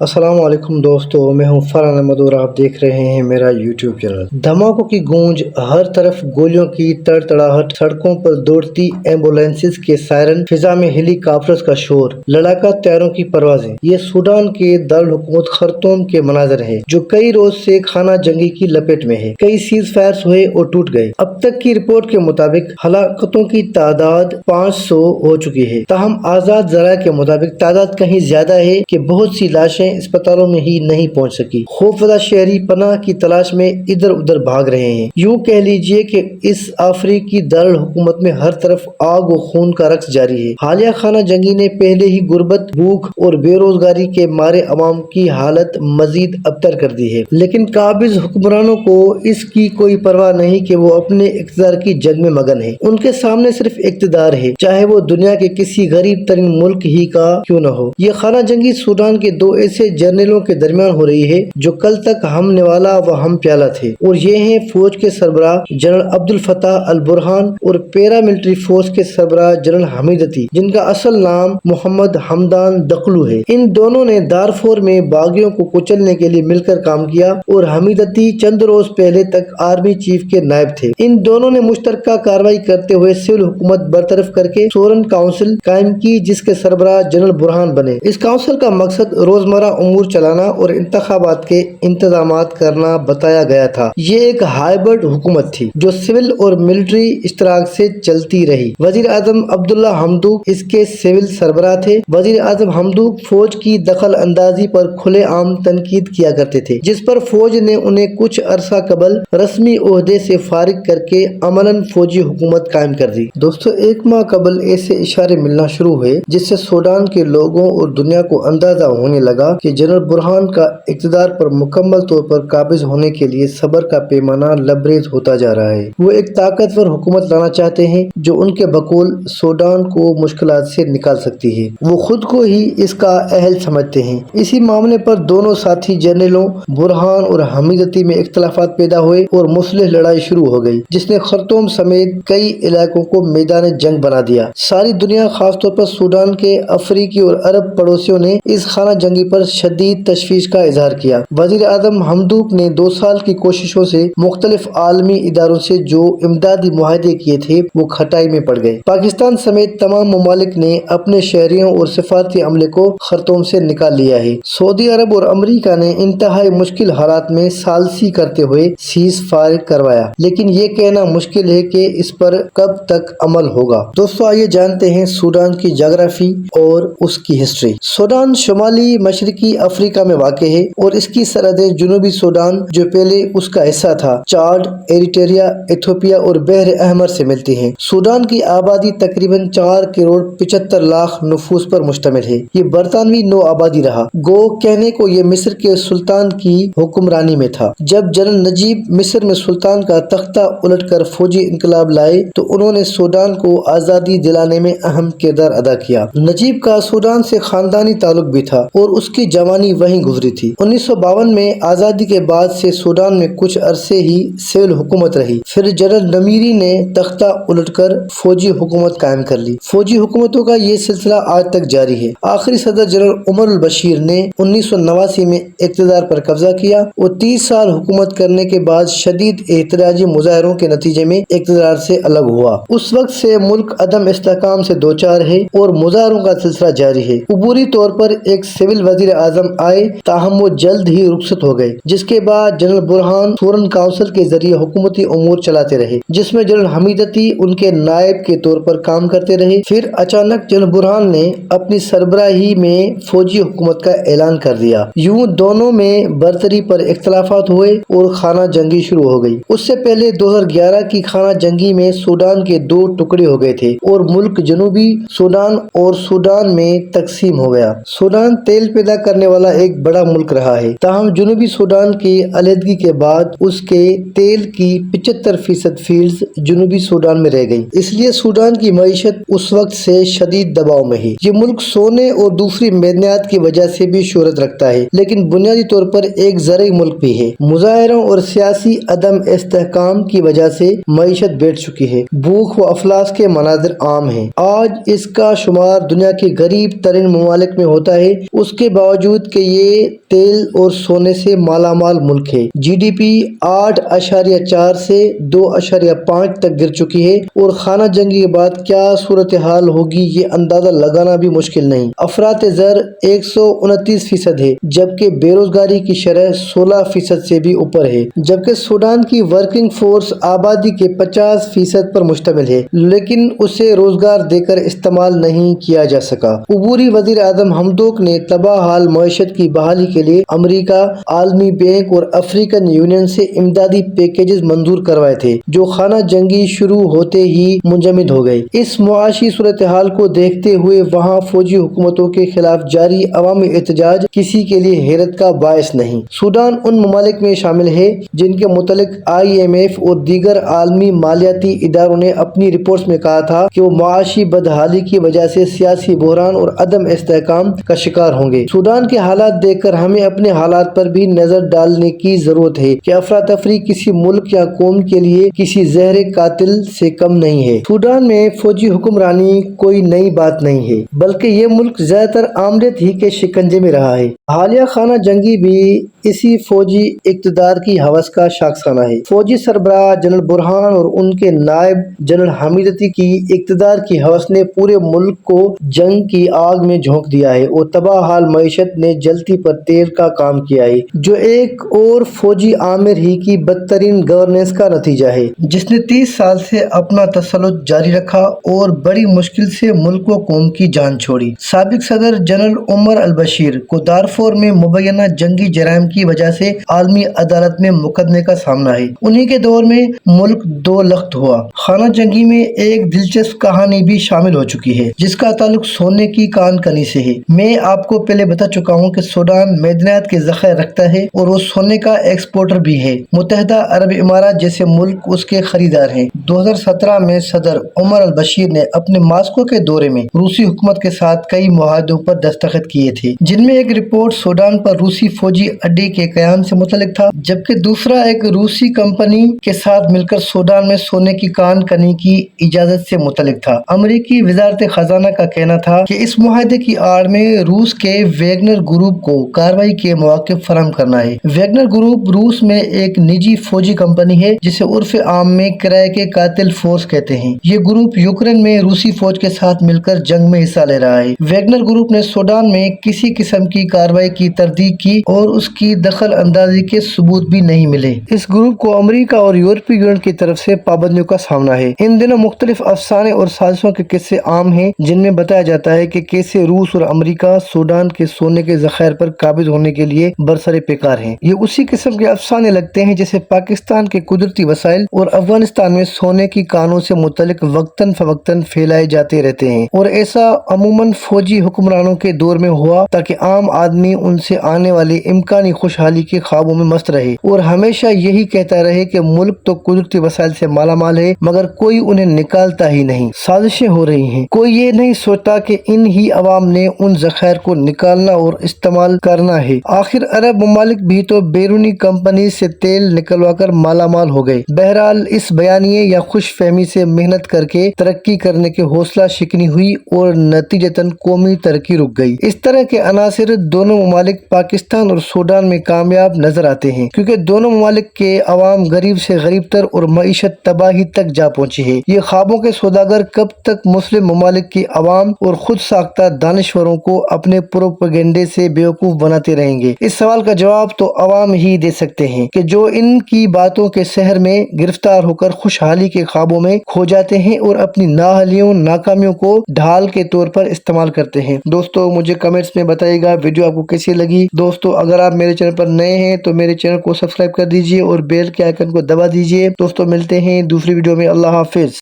السلام علیکم دوستو، میں ہوں فرحان احمد اور آپ دیکھ رہے ہیں میرا یوٹیوب چینل۔ دھماکوں کی گونج، ہر طرف گولیوں کی تڑتڑاہٹ، سڑکوں پر دوڑتی ایمبولینسز کے سائرن، فضا میں ہیلی کاپٹرز کا شور، لڑاکا طیاروں کی پروازیں، یہ سوڈان کے دارالحکومت خرطوم کے مناظر ہیں جو کئی روز سے خانہ جنگی کی لپیٹ میں ہے۔ کئی سیز فائرز ہوئے اور ٹوٹ گئے۔ اب تک کی رپورٹ کے مطابق ہلاکتوں کی تعداد 500 ہو چکی ہے، تاہم آزاد ذرائع کے مطابق تعداد کہیں زیادہ ہے کہ بہت سی لاشیں اسپتالوں میں ہی نہیں پہنچ سکی۔ خوفزدہ شہری پناہ کی تلاش میں ادھر ادھر بھاگ رہے ہیں۔ یوں کہہ لیجیے کہ اس افریقی دارالحکومت میں ہر طرف آگ و خون کا رقص جاری ہے۔ حالیہ خانہ جنگی نے پہلے ہی غربت، بھوک اور بے روزگاری کے مارے عوام کی حالت مزید ابتر کر دی ہے، لیکن قابض حکمرانوں کو اس کی کوئی پرواہ نہیں کہ وہ اپنے اقتدار کی جنگ میں مگن ہیں۔ ان کے سامنے صرف اقتدار ہے، چاہے وہ دنیا کے کسی غریب ترین ملک ہی کا کیوں نہ ہو۔ یہ خانہ جنگی سوڈان کے دو ایسے جنرلوں کے درمیان ہو رہی ہے جو کل تک ہم نوالا و ہم پیالہ تھے، اور یہ ہیں فوج کے سربراہ جنرل عبدالفتاح البرہان اور پیرا ملٹری فورس کے سربراہ جنرل حمیدتی، جن کا اصل نام محمد حمدان دقلو ہے۔ ان دونوں نے دارفور میں باغیوں کو کچلنے کے لیے مل کر کام کیا، اور حمیدتی چند روز پہلے تک آرمی چیف کے نائب تھے۔ ان دونوں نے مشترکہ کارروائی کرتے ہوئے سول حکومت برطرف کر کے سورن کونسل قائم کی، جس کے سربراہ جنرل برہان بنے۔ اس کونسل کا مقصد روزمرہ امور چلانا اور انتخابات کے انتظامات کرنا بتایا گیا تھا۔ یہ ایک ہائبرڈ حکومت تھی جو سول اور ملٹری اشتراک سے چلتی رہی۔ وزیر اعظم عبداللہ حمدوک اس کے سول سربراہ تھے۔ وزیر اعظم حمدوک فوج کی دخل اندازی پر کھلے عام تنقید کیا کرتے تھے، جس پر فوج نے انہیں کچھ عرصہ قبل رسمی عہدے سے فارغ کر کے عملاً فوجی حکومت قائم کر دی۔ دوستو، ایک ماہ قبل ایسے اشارے ملنا شروع ہوئے جس سے سوڈان کے لوگوں اور دنیا کو اندازہ ہونے لگا کہ جنرل برہان کا اقتدار پر مکمل طور پر قابض ہونے کے لیے صبر کا پیمانہ لبریز ہوتا جا رہا ہے۔ وہ ایک طاقتور حکومت لانا چاہتے ہیں جو ان کے بقول سوڈان کو مشکلات سے نکال سکتی ہے۔ وہ خود کو ہی اس کا اہل سمجھتے ہیں۔ اسی معاملے پر دونوں ساتھی جنرلوں برہان اور حمیدتی میں اختلافات پیدا ہوئے اور مسلح لڑائی شروع ہو گئی، جس نے خرطوم سمیت کئی علاقوں کو میدان جنگ بنا دیا۔ ساری دنیا، خاص طور پر سوڈان کے افریقی اور عرب پڑوسیوں نے اس خانہ جنگی پر شدید تشویش کا اظہار کیا۔ وزیر اعظم حمدوک نے 2 سال کی کوششوں سے مختلف عالمی اداروں سے جو امدادی معاہدے کیے تھے وہ کھٹائی میں پڑ گئے۔ پاکستان سمیت تمام ممالک نے اپنے شہریوں اور سفارتی عملے کو خرطوم سے نکال لیا ہے۔ سعودی عرب اور امریکہ نے انتہائی مشکل حالات میں ثالثی کرتے ہوئے سیز فائر کروایا، لیکن یہ کہنا مشکل ہے کہ اس پر کب تک عمل ہوگا۔ دوستو، آئیے جانتے ہیں سوڈان کی جغرافی اور اس کی ہسٹری۔ سوڈان شمالی مشرقی افریقہ میں واقع ہے اور اس کی سرحدیں جنوبی سوڈان، جو پہلے اس کا حصہ تھا، چاڈ، ایریٹریا، ایتھوپیا اور بحر احمر سے ملتی ہیں۔ سوڈان کی آبادی تقریباً 4 کروڑ 75 لاکھ نفوس پر مشتمل ہے۔ یہ برطانوی نو آبادی رہا۔ گو کہنے کو یہ مصر کے سلطان کی حکمرانی میں تھا۔ جب جنرل نجیب مصر میں سلطان کا تختہ الٹ کر فوجی انقلاب لائے تو انہوں نے سوڈان کو آزادی دلانے میں اہم کردار ادا کیا۔ نجیب کا سوڈان سے خاندانی تعلق بھی تھا اور اس کی جوانی وہیں گزری تھی۔ 1952 میں آزادی کے بعد سے سوڈان میں کچھ عرصے ہی سول حکومت رہی، پھر جنرل نمیری نے تختہ الٹ کر فوجی حکومت قائم کر لی۔ فوجی حکومتوں کا یہ سلسلہ آج تک جاری ہے۔ آخری صدر جنرل عمر البشیر نے 1989 میں اقتدار پر قبضہ کیا اور 30 سال حکومت کرنے کے بعد شدید احتجاجی مظاہروں کے نتیجے میں اقتدار سے الگ ہوا۔ اس وقت سے ملک عدم استحکام سے دوچار ہے اور مظاہروں کا سلسلہ جاری ہے۔ عبوری طور پر ایک سول وزیر اعظم آئے، تاہم وہ جلد ہی رخصت ہو گئے، جس کے بعد جنرل برہان سورن کونسل کے ذریعے حکومتی امور چلاتے رہے، جس میں جنرل حمیدتی ان کے نائب کے طور پر کام کرتے رہے۔ پھر اچانک جنرل برہان نے اپنی سربراہی میں فوجی حکومت کا اعلان کر دیا۔ یوں دونوں میں برتری پر اختلافات ہوئے اور خانہ جنگی شروع ہو گئی۔ اس سے پہلے 2011 کی خانہ جنگی میں سوڈان کے 2 ٹکڑے ہو گئے تھے اور ملک جنوبی سوڈان اور سوڈان میں تقسیم ہو گیا۔ سوڈان تیل پیدا کرنے والا ایک بڑا ملک رہا ہے، تاہم جنوبی سوڈان کی علیحدگی کے بعد اس کے تیل کی 75% فیلڈز جنوبی سوڈان میں رہ گئی۔ اس لیے سوڈان کی معیشت اس وقت سے شدید دباؤ میں ہے۔ یہ ملک سونے اور دوسری معدنیات کی وجہ سے بھی شہرت رکھتا ہے، لیکن بنیادی طور پر ایک زرعی ملک بھی ہے۔ مظاہروں اور سیاسی عدم استحکام کی وجہ سے معیشت بیٹھ چکی ہے۔ بھوک و افلاس کے مناظر عام ہیں۔ آج اس کا شمار دنیا کے غریب ترین ممالک میں ہوتا ہے۔ اس کے باوجود کہ یہ تیل اور سونے سے مالا مال ملک ہے۔ GDP 8.4 سے 2.5 تک گر چکی ہے اور خانہ جنگی کے بعد کیا صورتحال ہوگی یہ اندازہ لگانا بھی مشکل نہیں۔ افراط زر 129% ہے جبکہ بے روزگاری کی شرح 16% سے بھی اوپر ہے، جبکہ سوڈان کی ورکنگ فورس آبادی کے 50% پر مشتمل ہے لیکن اسے روزگار دے کر استعمال نہیں کیا جا سکا۔ عبوری وزیر اعظم حمدوک نے تباہ حال معیشت کی بحالی کے لیے امریکہ، عالمی بینک اور افریقن یونین سے امدادی پیکیجز منظور کروائے تھے جو خانہ جنگی شروع ہوتے ہی منجمد ہو گئے۔ اس معاشی صورتحال کو دیکھتے ہوئے وہاں فوجی حکومتوں کے خلاف جاری عوامی احتجاج کسی کے لیے حیرت کا باعث نہیں۔ سوڈان ان ممالک میں شامل ہے جن کے متعلق IMF اور دیگر عالمی مالیاتی اداروں نے اپنی رپورٹس میں کہا تھا کہ وہ معاشی بدحالی کی وجہ سے سیاسی بحران اور عدم استحکام کا شکار ہوں گے۔ سوڈان کے حالات دیکھ کر ہمیں اپنے حالات پر بھی نظر ڈالنے کی ضرورت ہے کہ افراتفری کسی ملک یا قوم کے لیے کسی زہر قاتل سے کم نہیں ہے۔ سوڈان میں فوجی حکمرانی کوئی نئی بات نہیں ہے بلکہ یہ ملک زیادہ تر آمدید ہی کے شکنجے میں رہا ہے۔ حالیہ خانہ جنگی بھی اسی فوجی اقتدار کی ہوس کا شاخسانہ ہے۔ فوجی سربراہ جنرل برہان اور ان کے نائب جنرل حمیدتی کی اقتدار کی ہوس نے پورے ملک کو جنگ کی آگ میں جھونک دیا ہے اور تباہ حال معیشت نے جلتی پر تیل کا کام کیا ہے جو ایک اور فوجی آمر ہی کی بدترین گورننس کا نتیجہ ہے جس نے 30 سال سے اپنا تسلط جاری رکھا اور بڑی مشکل سے ملک و قوم کی جان چھوڑی۔ سابق صدر جنرل عمر البشیر کو دارفور میں مبینہ جنگی جرائم کی وجہ سے عالمی عدالت میں مقدمے کا سامنا ہے۔ انہی کے دور میں ملک دو لخت ہوا۔ خانہ جنگی میں ایک دلچسپ کہانی بھی شامل ہو چکی ہے جس کا تعلق سونے کی کان کنی سے ہے۔ میں آپ کو پہلے بتا چکا ہوں کہ سوڈان معدنیات کے ذخائر رکھتا ہے اور وہ سونے کا ایکسپورٹر بھی ہے۔ متحدہ عرب امارات جیسے ملک اس کے خریدار ہیں۔ 2017 میں صدر عمر البشیر نے اپنے ماسکو کے دورے میں روسی حکومت کے ساتھ کئی معاہدوں پر دستخط کیے تھے جن میں ایک رپورٹ سوڈان پر روسی فوجی اڈے کے قیام سے متعلق تھا جبکہ دوسرا ایک روسی کمپنی کے ساتھ مل کر سوڈان میں سونے کی کان کنی کی اجازت سے متعلق تھا۔ امریکی وزارت خزانہ کا کہنا تھا کہ اس معاہدے کی آڑ میں روس کے ویگنر گروپ کو کارروائی کے مواقع فراہم کرنا ہے۔ ویگنر گروپ روس میں ایک نجی فوجی کمپنی ہے جسے عرف عام میں کرائے کے قاتل فورس کہتے ہیں۔ یہ گروپ یوکرین میں روسی فوج کے ساتھ مل کر جنگ میں حصہ لے رہا ہے۔ ویگنر گروپ نے سوڈان میں کسی قسم کی کارروائی کی تردید کی اور اس کی دخل اندازی کے ثبوت بھی نہیں ملے۔ اس گروپ کو امریکہ اور یورپی یونین کی طرف سے پابندیوں کا سامنا ہے۔ ان دنوں مختلف افسانے اور سازشوں کے قصے عام ہیں جن میں بتایا جاتا ہے کہ کیسے روس اور امریکہ سوڈان کے سونے کے ذخائر پر قابض ہونے کے لیے برسر پیکار ہیں۔ یہ اسی قسم کے افسانے لگتے ہیں جیسے پاکستان کے قدرتی وسائل اور افغانستان میں سونے کی کانوں سے متعلق وقتاً فوقتاً پھیلائے جاتے رہتے ہیں اور ایسا عموماً فوجی حکمرانوں کے دور میں ہوا تاکہ عام آدمی ان سے آنے والی امکانی خوشحالی کے خوابوں میں مست رہے اور ہمیشہ یہی کہتا رہے کہ ملک تو قدرتی وسائل سے مالا مال ہے مگر کوئی انہیں نکالتا ہی نہیں۔ سازشیں ہو رہی ہیں، کوئی یہ نہیں سوچتا کہ ان ہی عوام نے ان ذخائر کو نکالنا اور استعمال کرنا ہے۔ آخر عرب ممالک بھی تو بیرونی کمپنی سے تیل نکلوا کر مالا مال ہو گئے۔ بہرحال اس بیانیے یا خوش فہمی سے محنت کر کے ترقی کرنے کے حوصلہ شکنی ہوئی اور نتیجتاً قومی ترقی رک گئی۔ اس طرح کے عناصر دونوں ممالک پاکستان اور سوڈان میں کامیاب نظر آتے ہیں کیونکہ دونوں ممالک کے عوام غریب سے غریب تر اور معیشت تباہی تک جا پہنچی ہے۔ یہ خوابوں کے سوداگر کب تک مسلم ممالک کی عوام اور خود ساختہ دانشوروں کو اپنے پروپیگنڈے سے بیوقوف بناتے رہیں گے؟ اس سوال کا جواب تو عوام ہی دے سکتے ہیں کہ جو ان کی باتوں کے سحر میں گرفتار ہو کر خوشحالی کے خوابوں میں کھو جاتے ہیں اور اپنی نااہلیوں ناکامیوں کو ڈھال کے طور پر استعمال کرتے ہیں۔ دوستو مجھے کمنٹس میں بتائیے گا ویڈیو آپ کو کیسی لگی۔ دوستو اگر آپ میرے چینل پر نئے ہیں تو میرے چینل کو سبسکرائب کر دیجئے اور بیل کے آئیکن کو دبا دیجئے۔ دوستو ملتے ہیں دوسری ویڈیو میں۔ اللہ حافظ۔